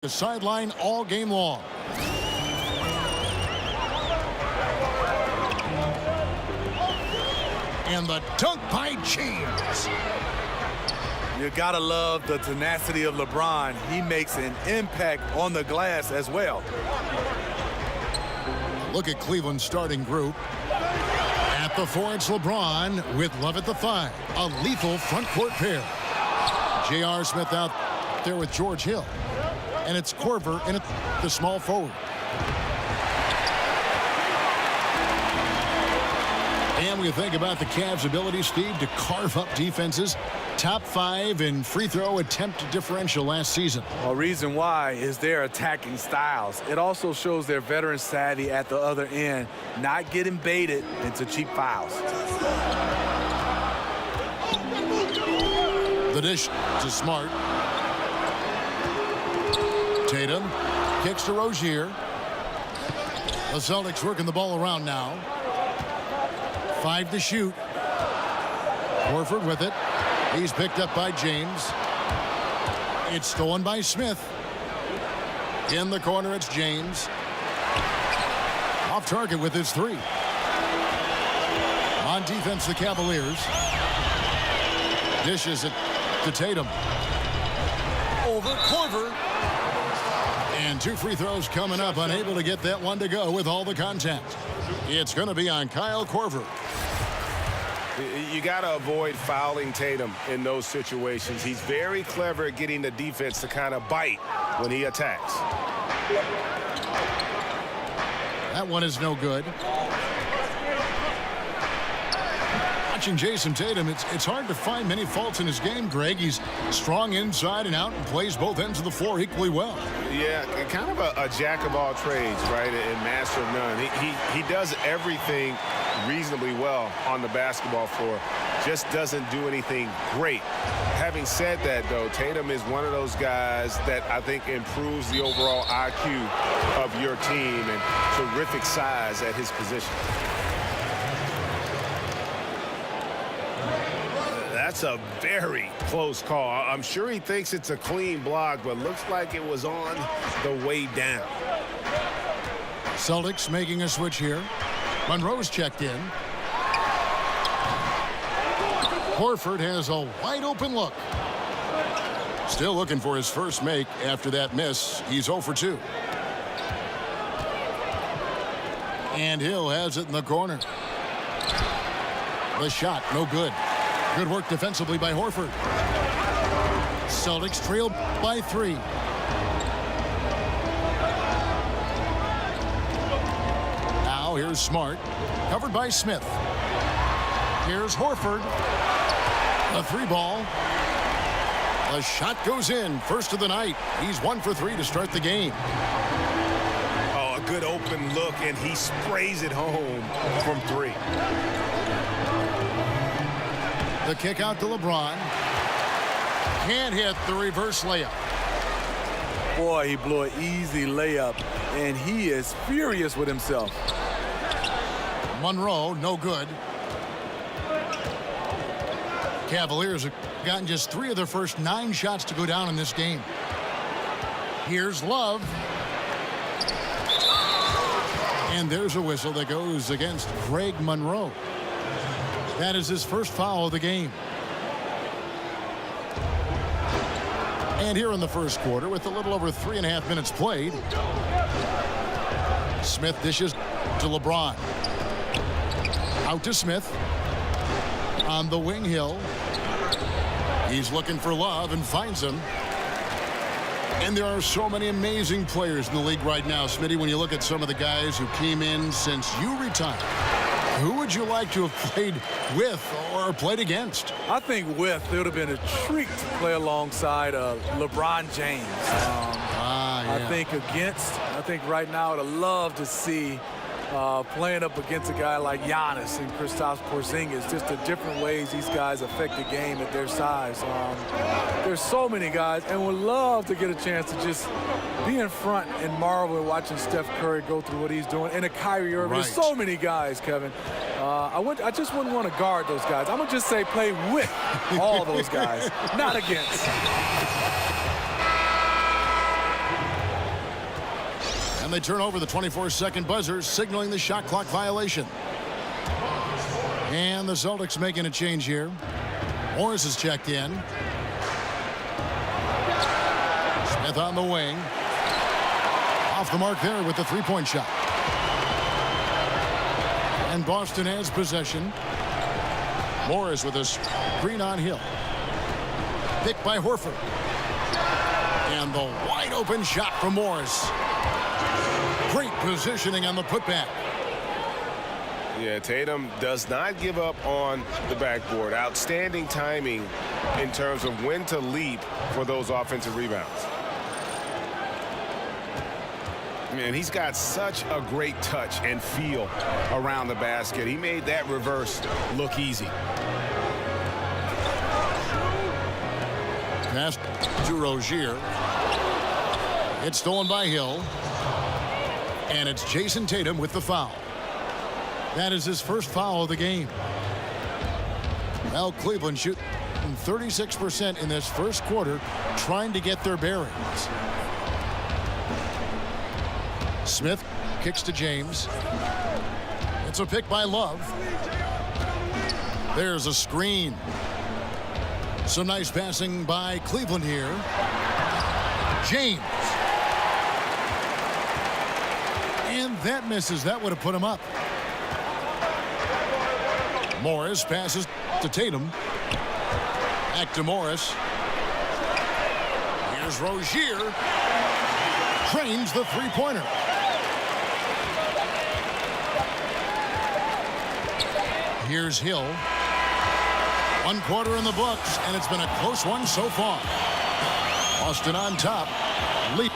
the sideline all game long. And the dunk by James. You gotta love the tenacity of LeBron. He makes an impact on the glass as well. Look at Cleveland's starting group. At the 4, it's LeBron with Love at the 5. A lethal front court pair. J.R. Smith out there with George Hill. And it's Korver in the small forward. And we think about the Cavs' ability, Steve, to carve up defenses. Top 5 in free throw attempt differential last season. A reason why is their attacking styles. It also shows their veteran savvy at the other end, not getting baited into cheap fouls. The dish to Smart. Tatum kicks to Rozier. The Celtics working the ball around now. 5 to shoot. Horford with it. He's picked up by James. It's stolen by Smith. In the corner, it's James. Off target with his 3. On defense, the Cavaliers. Dishes it to Tatum. Over Korver. And 2 free throws coming up. Unable to get that one to go with all the contact. It's going to be on Kyle Korver. You got to avoid fouling Tatum in those situations. He's very clever at getting the defense to kind of bite when he attacks. That one is no good. Watching Jason Tatum, it's hard to find many faults in his game, Greg. He's strong inside and out and plays both ends of the floor equally well. Yeah, kind of a jack of all trades, right, and master of none. He does everything reasonably well on the basketball floor, just doesn't do anything great. Having said that, though, Tatum is one of those guys that I think improves the overall IQ of your team and terrific size at his position. That's a very close call. I'm sure he thinks it's a clean block, but looks like it was on the way down. Celtics making a switch here. Monroe's checked in. Horford has a wide open look. Still looking for his first make after that miss. He's 0 for 2. And Hill has it in the corner. The shot, no good. Good work defensively by Horford. Celtics trailed by 3. Now here's Smart. Covered by Smith. Here's Horford. The 3 ball. The shot goes in. First of the night. He's 1 for 3 to start the game. Oh, a good open look, and he sprays it home from 3. The kick out to LeBron. Can't hit the reverse layup. Boy, he blew an easy layup, and he is furious with himself. Monroe, no good. Cavaliers have gotten just 3 of their first 9 shots to go down in this game. Here's Love. And there's a whistle that goes against Greg Monroe. That is his first foul of the game. And here in the first quarter, with a little over 3.5 minutes played, Smith dishes to LeBron. Out to Smith. On the wing, Hill. He's looking for Love and finds him. And there are so many amazing players in the league right now, Smitty, when you look at some of the guys who came in since you retired. Who would you like to have played with or played against? I think with, it would have been a treat to play alongside LeBron James. Yeah. I think right now I'd love to see playing up against a guy like Giannis and Kristaps Porzingis, just the different ways these guys affect the game at their size. There's so many guys, and would love to get a chance to just be in front and marvel at watching Steph Curry go through what he's doing, and a Kyrie Irving. Right. There's so many guys, Kevin. I just wouldn't want to guard those guys. I'm going to just say play with all those guys, not against. And they turn over the 24-second buzzer, signaling the shot clock violation. And the Celtics making a change here. Morris is checked in. Smith on the wing. Off the mark there with the three-point shot. And Boston has possession. Morris with a screen on Hill. Picked by Horford. And the wide open shot from Morris. Great positioning on the putback. Yeah, Tatum does not give up on the backboard. Outstanding timing in terms of when to leap for those offensive rebounds. And he's got such a great touch and feel around the basket. He made that reverse look easy. Pass to Rozier. It's stolen by Hill. And it's Jason Tatum with the foul. That is his first foul of the game. Well, Cleveland shooting 36% in this first quarter, trying to get their bearings. Smith kicks to James. It's a pick by Love. There's a screen. Some nice passing by Cleveland here. James. And that misses. That would have put him up. Morris passes to Tatum. Back to Morris. Here's Rozier. Trains the three-pointer. Here's Hill. 1 quarter in the books, and it's been a close one so far. Boston on top. Lead.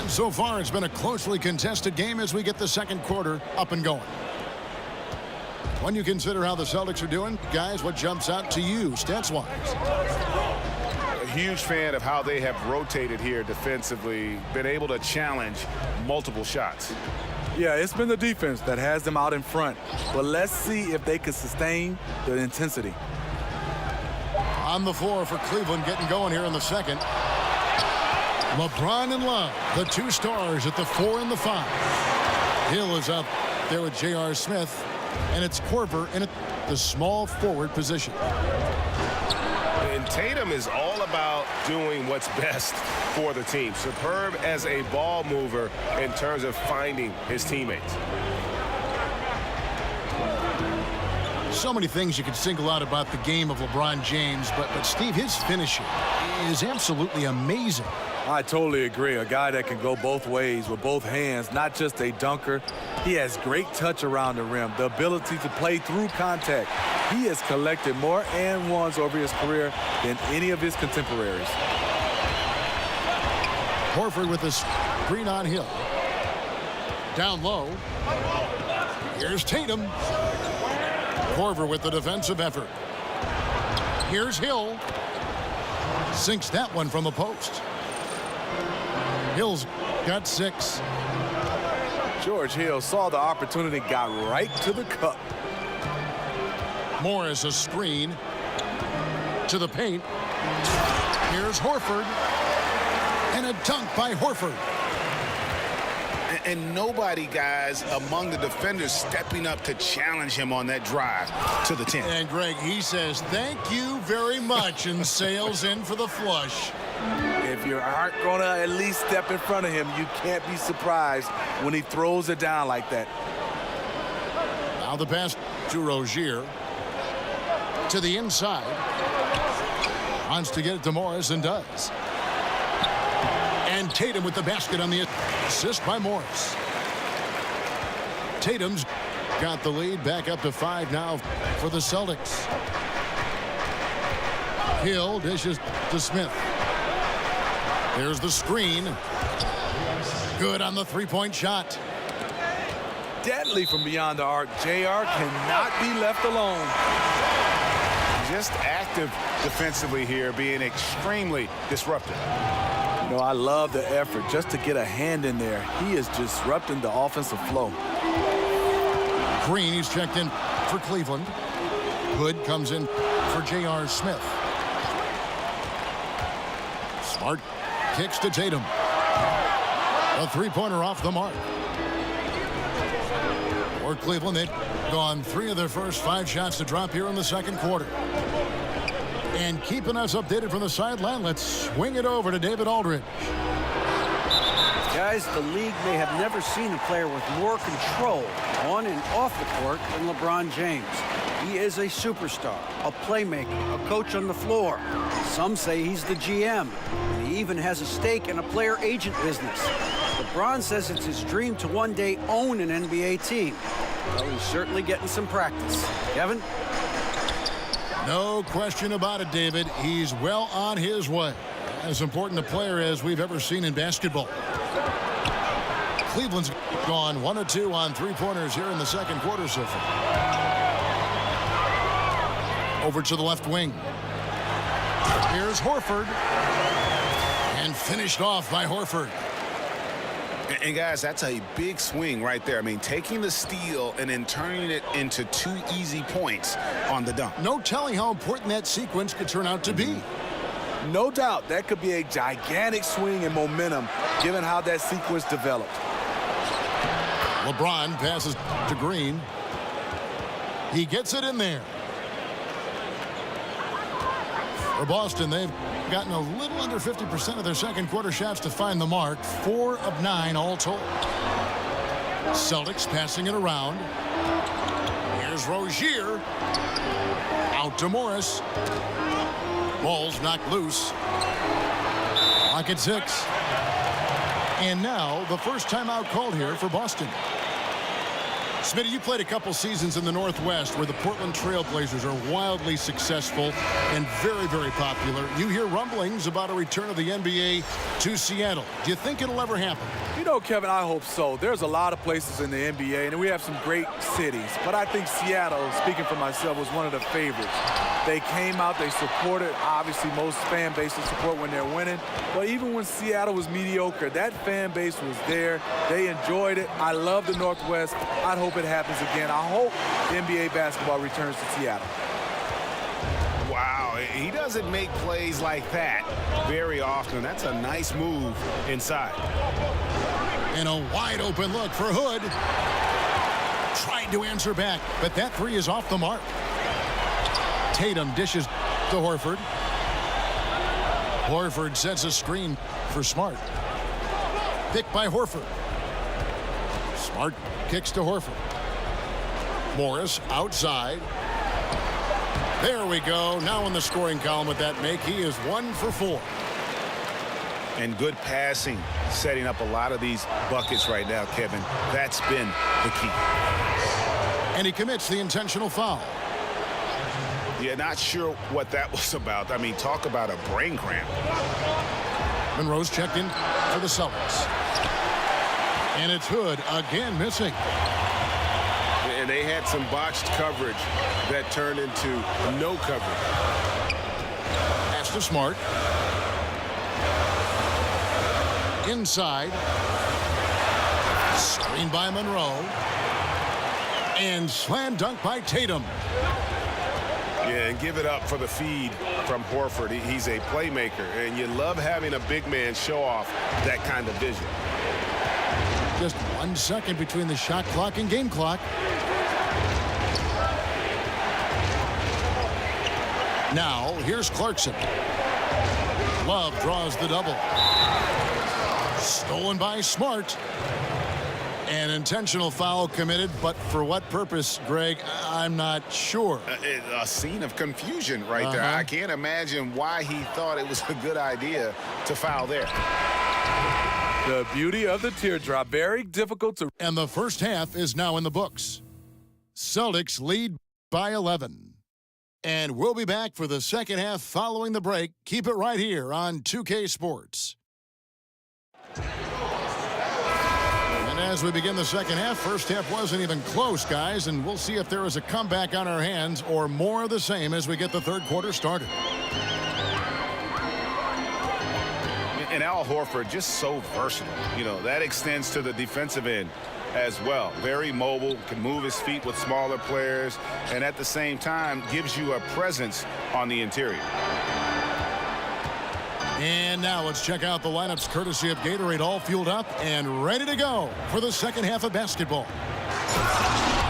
And so far, it's been a closely contested game as we get the second quarter up and going. When you consider how the Celtics are doing, guys, what jumps out to you, stats-wise? A huge fan of how they have rotated here defensively, been able to challenge multiple shots. Yeah, it's been the defense that has them out in front. But let's see if they can sustain the intensity. On the floor for Cleveland, getting going here in the second. LeBron and Love, the two stars at the 4 and the 5. Hill is up there with J.R. Smith, and it's Korver in the small forward position. And Tatum is all about doing what's best for the team. Superb as a ball mover in terms of finding his teammates. So many things you could single out about the game of LeBron James, but Steve, his finishing is absolutely amazing. I totally agree. A guy that can go both ways with both hands, not just a dunker. He has great touch around the rim, the ability to play through contact. He has collected more and ones over his career than any of his contemporaries. Horford with the screen on Hill. Down low. Here's Tatum. Korver with the defensive effort. Here's Hill. Sinks that one from the post. Hill's got 6. George Hill saw the opportunity, got right to the cup. Morris a screen to the paint. Here's Horford. And a dunk by Horford. And nobody, guys, among the defenders stepping up to challenge him on that drive to the 10. And Greg, he says, thank you very much, and sails in for the flush. If you aren't going to at least step in front of him, you can't be surprised when he throws it down like that. Now the pass to Rozier. To the inside. Wants to get it to Morris and does. And Tatum with the basket on the assist by Morris. Tatum's got the lead back up to 5 now for the Celtics. Hill dishes to Smith. There's the screen. Good on the three-point shot. Deadly from beyond the arc. JR cannot be left alone. Just active defensively here, being extremely disruptive. You know, I love the effort just to get a hand in there. He is disrupting the offensive flow. Green, he's checked in for Cleveland. Hood comes in for J.R. Smith. Smart kicks to Tatum. A three-pointer off the mark. For Cleveland, they've gone 3 of their first 5 shots to drop here in the second quarter. And keeping us updated from the sideline, let's swing it over to David Aldridge. Guys, the league may have never seen a player with more control on and off the court than LeBron James. He is a superstar, a playmaker, a coach on the floor. Some say he's the GM, and he even has a stake in a player agent business. LeBron says it's his dream to one day own an NBA team. Well, he's certainly getting some practice. Kevin? No question about it, David. He's well on his way. As important a player as we've ever seen in basketball. Cleveland's gone 1 of 2 on three-pointers here in the second quarter so far. Over to the left wing. Here's Horford. And finished off by Horford. And guys, that's a big swing right there. I mean, taking the steal and then turning it into 2 easy points on the dunk. No telling how important that sequence could turn out to be. No doubt that could be a gigantic swing in momentum given how that sequence developed. LeBron passes to Green. He gets it in there. For Boston, they've gotten a little under 50% of their second quarter shots to find the mark. 4 of 9 all told. Celtics passing it around. Here's Rozier. Out to Morris. Ball's knocked loose. Clock at 6. And now the first timeout called here for Boston. Smitty, you played a couple seasons in the Northwest where the Portland Trailblazers are wildly successful and very, very popular. You hear rumblings about a return of the NBA to Seattle. Do you think it'll ever happen? You know, Kevin, I hope so. There's a lot of places in the NBA, and we have some great cities. But I think Seattle, speaking for myself, was one of the favorites. They came out, they supported. Obviously, most fan bases support when they're winning. But even when Seattle was mediocre, that fan base was there. They enjoyed it. I love the Northwest. I hope it happens again. I hope the NBA basketball returns to Seattle. Wow, he doesn't make plays like that very often. That's a nice move inside. And a wide open look for Hood. Tried to answer back, but that three is off the mark. Tatum dishes to Horford. Horford sets a screen for Smart. Picked by Horford. Smart kicks to Horford. Morris outside. There we go. Now in the scoring column with that make. He is 1 for 4. And good passing, setting up a lot of these buckets right now, Kevin. That's been the key. And he commits the intentional foul. Yeah, not sure what that was about. I mean, talk about a brain cramp. Monroe's checked in for the Celtics. And it's Hood again missing. And they had some botched coverage that turned into no coverage. Pass to Smart. Inside. Screen by Monroe. And slam dunk by Tatum. Yeah, and give it up for the feed from Horford. He's a playmaker, and you love having a big man show off that kind of vision. Just 1 second between the shot clock and game clock. Now, here's Clarkson. Love draws the double. Stolen by Smart. An intentional foul committed, but for what purpose, Greg, I'm not sure. A scene of confusion right there. I can't imagine why he thought it was a good idea to foul there. The beauty of the teardrop. Very difficult to... And the first half is now in the books. Celtics lead by 11. And we'll be back for the second half following the break. Keep it right here on 2K Sports. And as we begin the second half, first half wasn't even close, guys, and we'll see if there is a comeback on our hands or more of the same as we get the third quarter started. And Al Horford, just so versatile. You know, that extends to the defensive end as well. Very mobile, can move his feet with smaller players, and at the same time gives you a presence on the interior. And now let's check out the lineups courtesy of Gatorade, all fueled up and ready to go for the second half of basketball.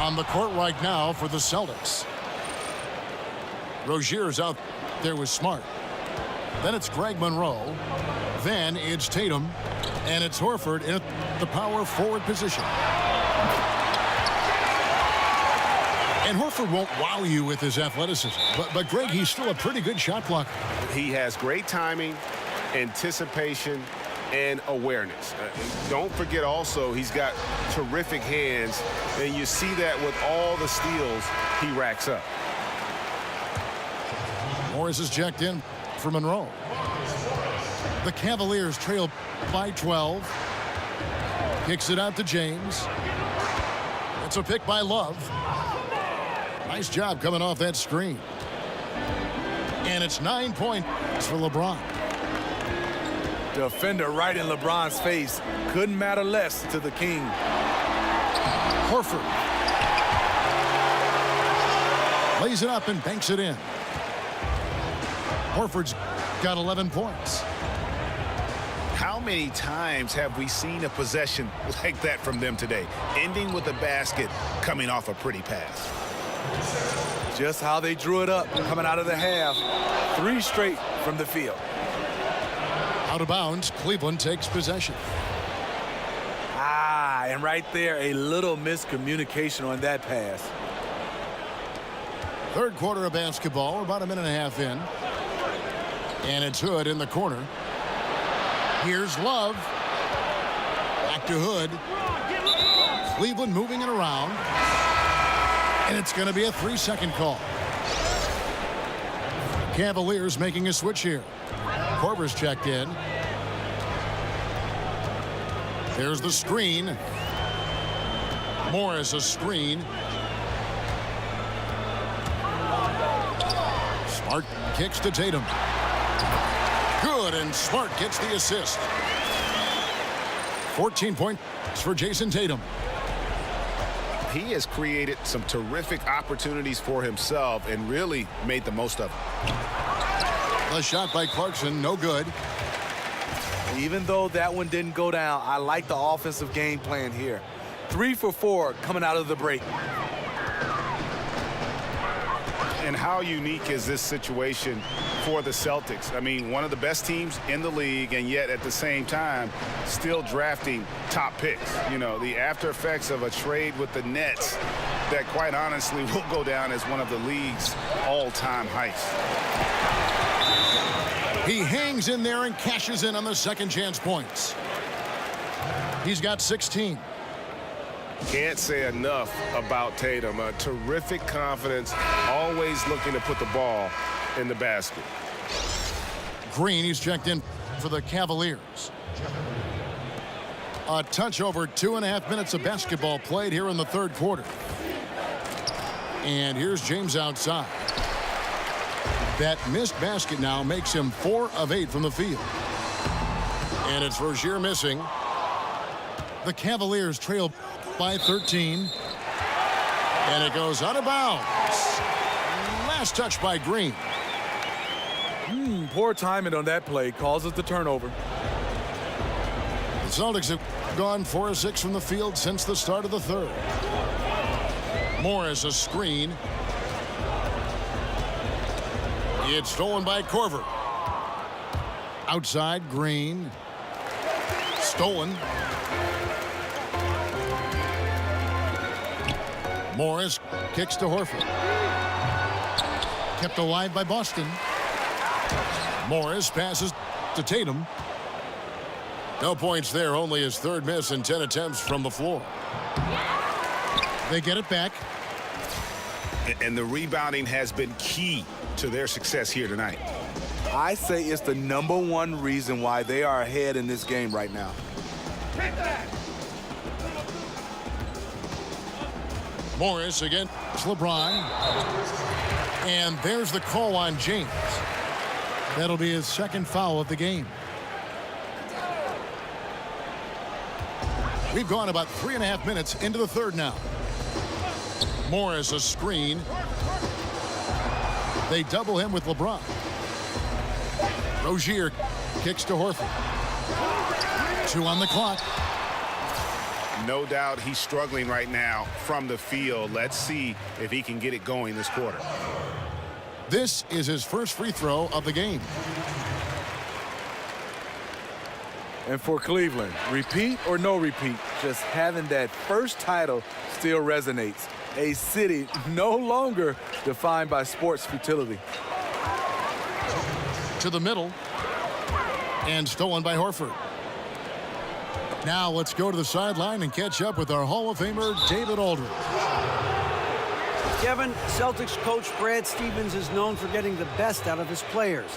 On the court right now for the Celtics. Rozier's out there with Smart. Then it's Greg Monroe. Then it's Tatum. And it's Horford in the power forward position. And Horford won't wow you with his athleticism. But Greg, he's still a pretty good shot blocker. He has great timing, anticipation, and awareness. Don't forget also he's got terrific hands, and you see that with all the steals he racks up. Morris is checked in for Monroe. The Cavaliers trail by 12. Kicks it out to James. It's a pick by Love. Nice job coming off that screen. And it's 9 points for LeBron. Defender right in LeBron's face. Couldn't matter less to the king. Horford lays it up and banks it in. Horford's got 11 points. How many times have we seen a possession like that from them today, ending with a basket coming off a pretty pass? Just how they drew it up coming out of the half. 3 straight from the field. Out of bounds, Cleveland takes possession. And right there, a little miscommunication on that pass. Third quarter of basketball, about a minute and a half in. And it's Hood in the corner. Here's Love. Back to Hood. Cleveland moving it around. And it's going to be a 3-second call. Cavaliers making a switch here. Korver's checked in. There's the screen. Morris a screen. Smart kicks to Tatum. Good, and Smart gets the assist. 14 points for Jason Tatum. He has created some terrific opportunities for himself and really made the most of it. The shot by Clarkson, no good. Even though that one didn't go down, I like the offensive game plan here. 3 for 4 coming out of the break. And how unique is this situation for the Celtics? I mean, one of the best teams in the league, and yet at the same time still drafting top picks. You know, the after effects of a trade with the Nets that quite honestly will go down as one of the league's all-time heights. He hangs in there and cashes in on the second chance points. He's got 16. Can't say enough about Tatum. A terrific confidence, always looking to put the ball in the basket. Green, he's checked in for the Cavaliers. A touch over 2.5 minutes of basketball played here in the third quarter. And here's James outside. That missed basket now makes him 4 of 8 from the field. And it's Rozier missing. The Cavaliers trail by 13. And it goes out of bounds. Last touch by Green. Poor timing on that play causes the turnover. The Celtics have gone 4 of 6 from the field since the start of the third. Morris a screen. It's stolen by Korver. Outside, Green. Stolen. Morris kicks to Horford. Kept alive by Boston. Morris passes to Tatum. No points there, only his third miss in 10 attempts from the floor. They get it back. And the rebounding has been key to their success here tonight. I say it's the #1 reason why they are ahead in this game right now. Morris against LeBron. And there's the call on James. That'll be his second foul of the game. We've gone about 3.5 minutes into the third now. Morris a screen. They double him with LeBron. Rozier kicks to Horford. 2 on the clock. No doubt he's struggling right now from the field. Let's see if he can get it going this quarter. This is his first free throw of the game. And for Cleveland, repeat or no repeat, just having that first title still resonates. A city no longer defined by sports futility. To the middle. And stolen by Horford. Now let's go to the sideline and catch up with our Hall of Famer, David Aldridge. Kevin, Celtics coach Brad Stevens is known for getting the best out of his players.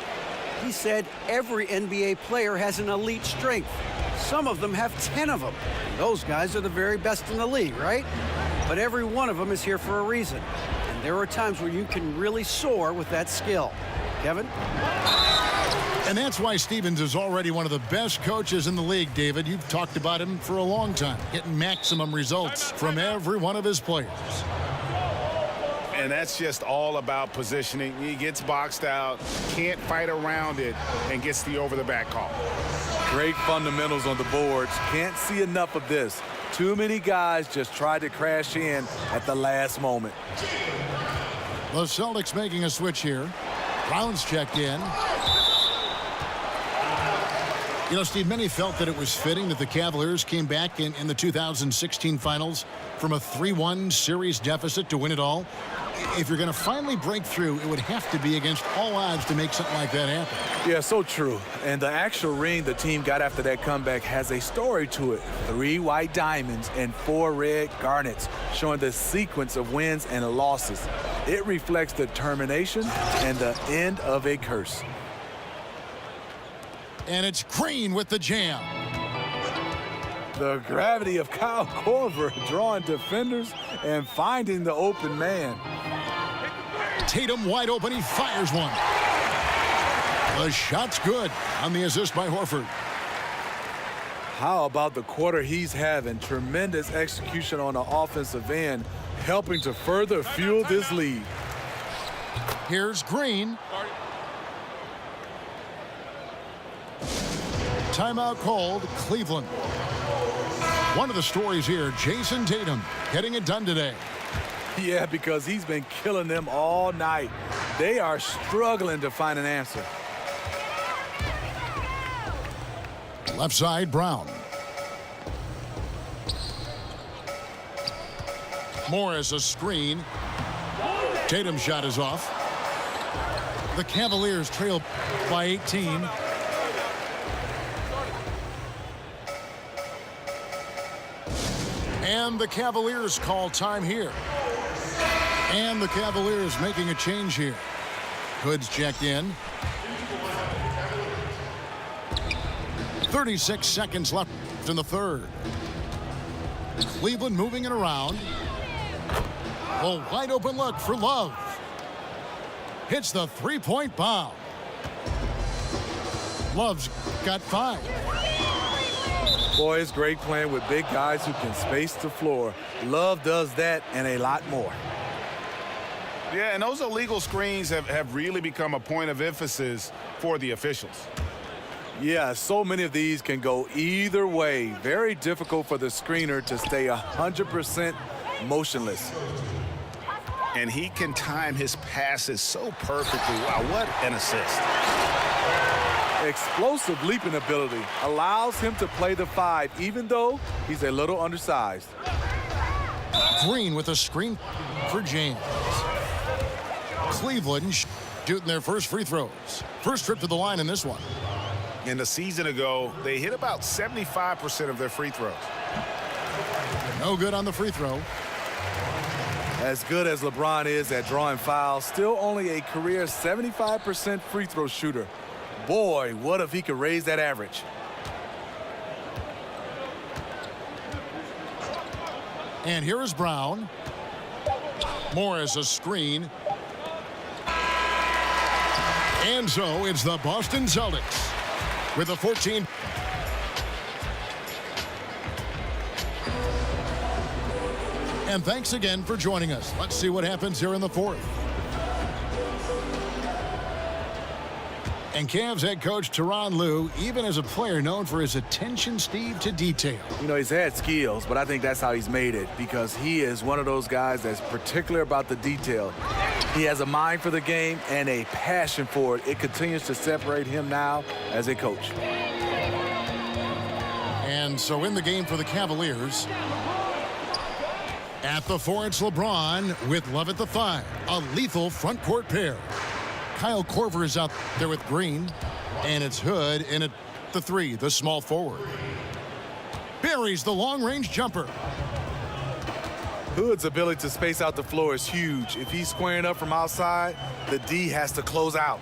He said every NBA player has an elite strength. Some of them have 10 of them. And those guys are the very best in the league, right? But every one of them is here for a reason. And there are times where you can really soar with that skill. Kevin? And that's why Stevens is already one of the best coaches in the league, David. You've talked about him for a long time, getting maximum results from every one of his players. And that's just all about positioning. He gets boxed out, can't fight around it, and gets the over-the-back call. Great fundamentals on the boards. Can't see enough of this. Too many guys just tried to crash in at the last moment. The Celtics making a switch here. Brown's checked in. You know, Steve, many felt that it was fitting that the Cavaliers came back in the 2016 finals from a 3-1 series deficit to win it all. If you're going to finally break through, it would have to be against all odds to make something like that happen. Yeah, so true. And the actual ring the team got after that comeback has a story to it. 3 white diamonds and 4 red garnets, showing the sequence of wins and losses. It reflects determination and the end of a curse. And it's Green with the jam. The gravity of Kyle Korver drawing defenders and finding the open man. Tatum wide open. He fires one. The shot's good on the assist by Horford. How about the quarter he's having? Tremendous execution on the offensive end, helping to further fuel this lead. Here's Green. Timeout called, Cleveland. One of the stories here, Jason Tatum getting it done today. Yeah, because he's been killing them all night. They are struggling to find an answer. Left side, Brown. Morris a screen. Tatum's shot is off. The Cavaliers trail by 18. And the Cavaliers call time here. And the Cavaliers making a change here. Hood's checked in. 36 seconds left in the third. Cleveland moving it around. A wide open look for Love. Hits the three-point bomb. Love's got 5. Boy, it's great playing with big guys who can space the floor. Love does that and a lot more. Yeah, and those illegal screens have really become a point of emphasis for the officials. Yeah, so many of these can go either way. Very difficult for the screener to stay 100% motionless. And he can time his passes so perfectly. Wow, what an assist. Explosive leaping ability allows him to play the 5, even though he's a little undersized. Green with a screen for James. Cleveland shooting their first free throws. First trip to the line in this one. And a season ago, they hit about 75% of their free throws. No good on the free throw. As good as LeBron is at drawing fouls, still only a career 75% free throw shooter. Boy, what if he could raise that average? And here is Brown. Morris a screen. And so it's the Boston Celtics with a 14. And thanks again for joining us. Let's see what happens here in the fourth. And Cavs head coach Tyronn Lue, even as a player known for his attention, Steve, to detail. You know, he's had skills, but I think that's how he's made it, because he is one of those guys that's particular about the detail. He has a mind for the game and a passion for it. It continues to separate him now as a coach. And so in the game for the Cavaliers, at the 4, it's LeBron with Love at the 5. A lethal front court pair. Kyle Korver is out there with Green, and it's Hood in at the 3, the small forward. Buries the long-range jumper. Hood's ability to space out the floor is huge. If he's squaring up from outside, the D has to close out.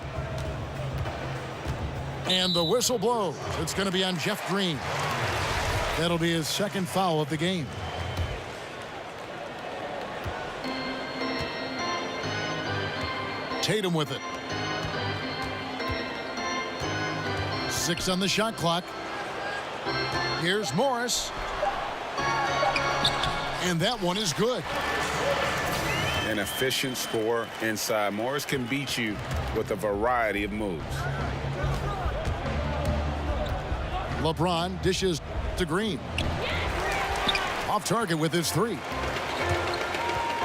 And the whistle blows. It's going to be on Jeff Green. That'll be his second foul of the game. Tatum with it. 6 on the shot clock. Here's Morris. And that one is good. An efficient score inside. Morris can beat you with a variety of moves. LeBron dishes to Green. Off target with his 3.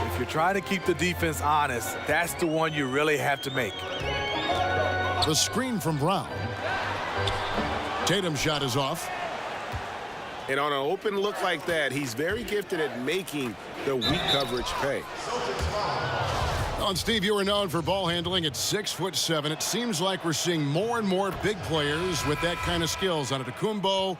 If you're trying to keep the defense honest, that's the one you really have to make. The screen from Brown. Tatum's shot is off. And on an open look like that, he's very gifted at making the weak coverage pay. And Steve, you are known for ball handling at 6'7". It seems like we're seeing more and more big players with that kind of skills. Antetokounmpo,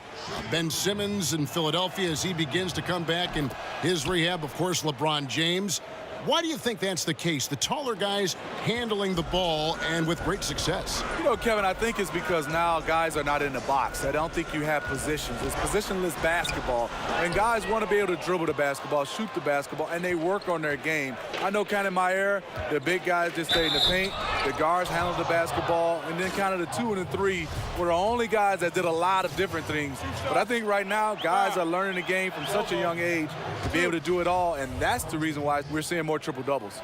Ben Simmons in Philadelphia as he begins to come back in his rehab. Of course, LeBron James. Why do you think that's the case? The taller guys handling the ball and with great success. You know, Kevin, I think it's because now guys are not in the box. I don't think you have positions. It's positionless basketball. And guys want to be able to dribble the basketball, shoot the basketball, and they work on their game. I know kind of in my era, the big guys just stay in the paint. The guards handled the basketball. And then kind of the 2 and the 3 were the only guys that did a lot of different things. But I think right now, guys are learning the game from such a young age to be able to do it all. And that's the reason why we're seeing more triple doubles.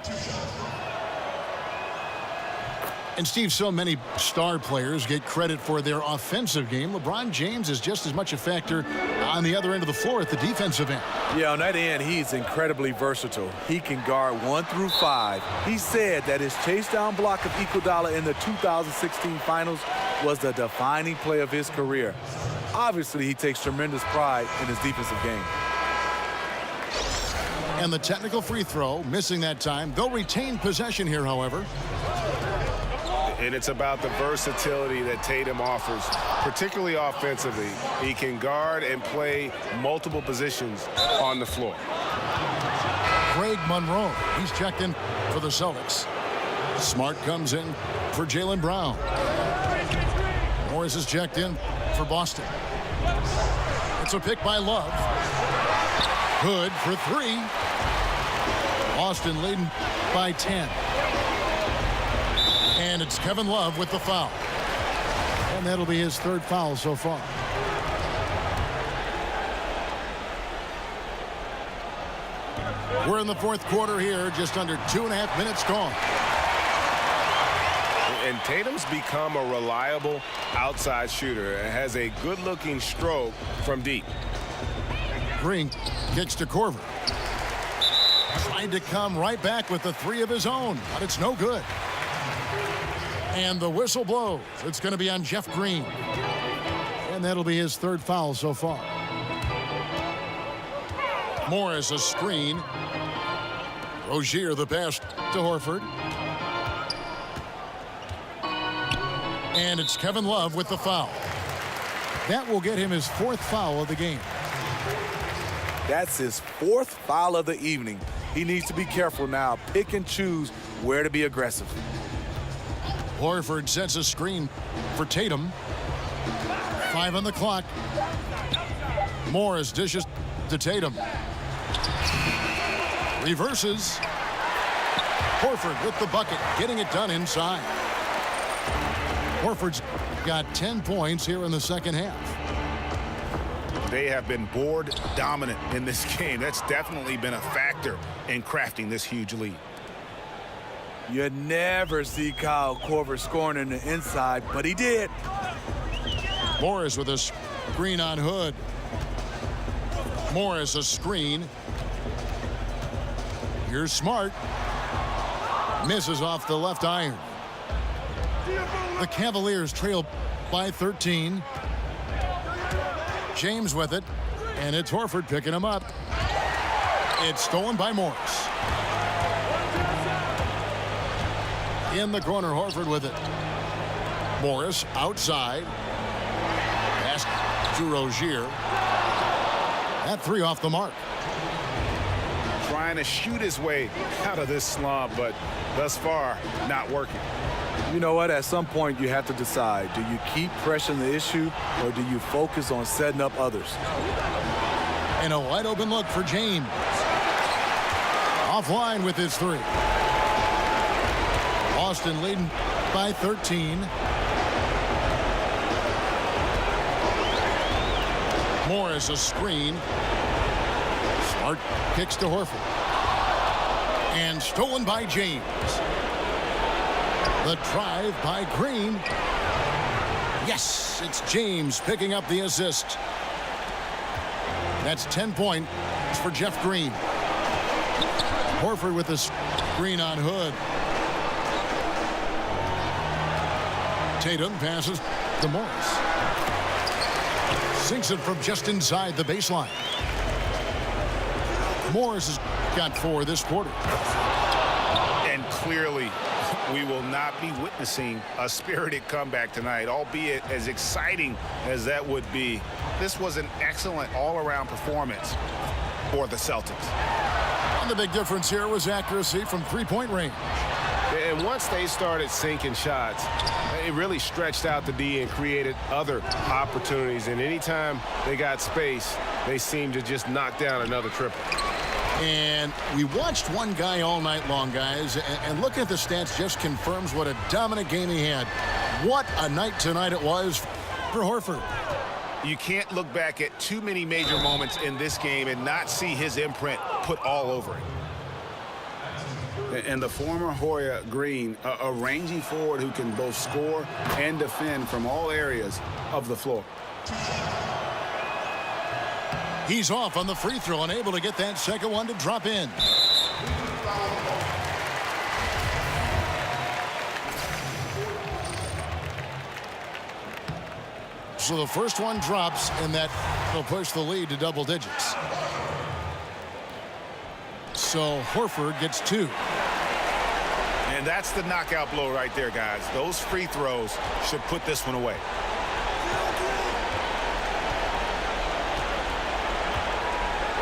And Steve, so many star players get credit for their offensive game. LeBron James is just as much a factor on the other end of the floor at the defensive end. Yeah, on that end, he's incredibly versatile. He can guard 1 through 5. He said that his chase down block of Iguodala in the 2016 finals was the defining play of his career. Obviously, he takes tremendous pride in his defensive game. And the technical free throw, missing that time. They'll retain possession here, however. And it's about the versatility that Tatum offers, particularly offensively. He can guard and play multiple positions on the floor. Craig Monroe, he's checked in for the Celtics. Smart comes in for Jaylen Brown. Morris is checked in for Boston. It's a pick by Love. Hood for 3. Boston leading by 10. And it's Kevin Love with the foul. And that'll be his 3rd foul so far. We're in the 4th quarter here, just under 2.5 minutes gone. And Tatum's become a reliable outside shooter and has a good-looking stroke from deep. Green kicks to Korver. Tried to come right back with the 3 of his own, but it's no good. And the whistle blows. It's going to be on Jeff Green. And that'll be his 3rd foul so far. Morris a screen. Rozier the pass to Horford. And it's Kevin Love with the foul. That will get him his 4th foul of the game. That's his 4th foul of the evening. He needs to be careful now. Pick and choose where to be aggressive. Horford sets a screen for Tatum. 5 on the clock. Morris dishes to Tatum. Reverses. Horford with the bucket, getting it done inside. Horford's got 10 points here in the second half. They have been board dominant in this game. That's definitely been a factor in crafting this huge lead. You never see Kyle Korver scoring in the inside, but he did. Morris with a screen on Hood. Morris a screen. Here's Smart. Misses off the left iron. The Cavaliers trail by 13. James with it, and it's Horford picking him up. It's stolen by Morris. In the corner, Horford with it. Morris outside. Pass to Rozier. That three off the mark. Trying to shoot his way out of this slump, but thus far, not working. You know what? At some point, you have to decide. Do you keep pressing the issue, or do you focus on setting up others? And a wide open look for James. Offline with his three. Boston leading by 13. Morris a screen. Smart kicks to Horford. And stolen by James. The drive by Green. Yes, it's James picking up the assist. That's 10 points for Jeff Green. Horford with the screen on Hood. Tatum passes to Morris. Sinks it from just inside the baseline. Morris has got 4 this quarter. And clearly, we will not be witnessing a spirited comeback tonight, albeit as exciting as that would be. This was an excellent all-around performance for the Celtics. And the big difference here was accuracy from three-point range. And once they started sinking shots, it really stretched out the D and created other opportunities. And anytime they got space, they seemed to just knock down another triple. And we watched one guy all night long, guys, and looking at the stats just confirms what a dominant game he had. What a night tonight it was for Horford. You can't look back at too many major moments in this game and not see his imprint put all over it. And the former Hoya Green, a rangy forward who can both score and defend from all areas of the floor. He's off on the free throw, unable to get that second one to drop in. So the first one drops, and that will push the lead to double digits. So Horford gets 2. And that's the knockout blow right there, guys. Those free throws should put this one away.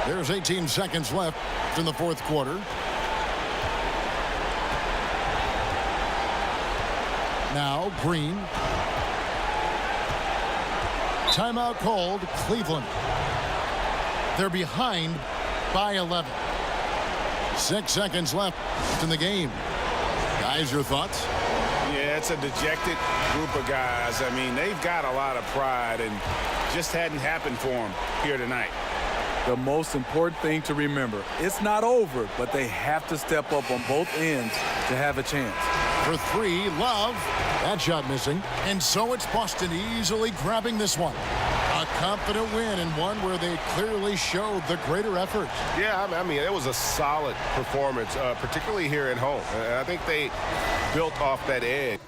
There's 18 seconds left in the fourth quarter. Now Green. Timeout called, Cleveland. They're behind by 11. 6 seconds left in the game. Guys, your thoughts? Yeah, it's a dejected group of guys. I mean, they've got a lot of pride and just hadn't happened for them here tonight. The most important thing to remember, it's not over, but they have to step up on both ends to have a chance. For 3, Love. That shot missing. And so it's Boston easily grabbing this one. A confident win, and one where they clearly showed the greater effort. Yeah, I mean, it was a solid performance, particularly here at home. And I think they built off that edge.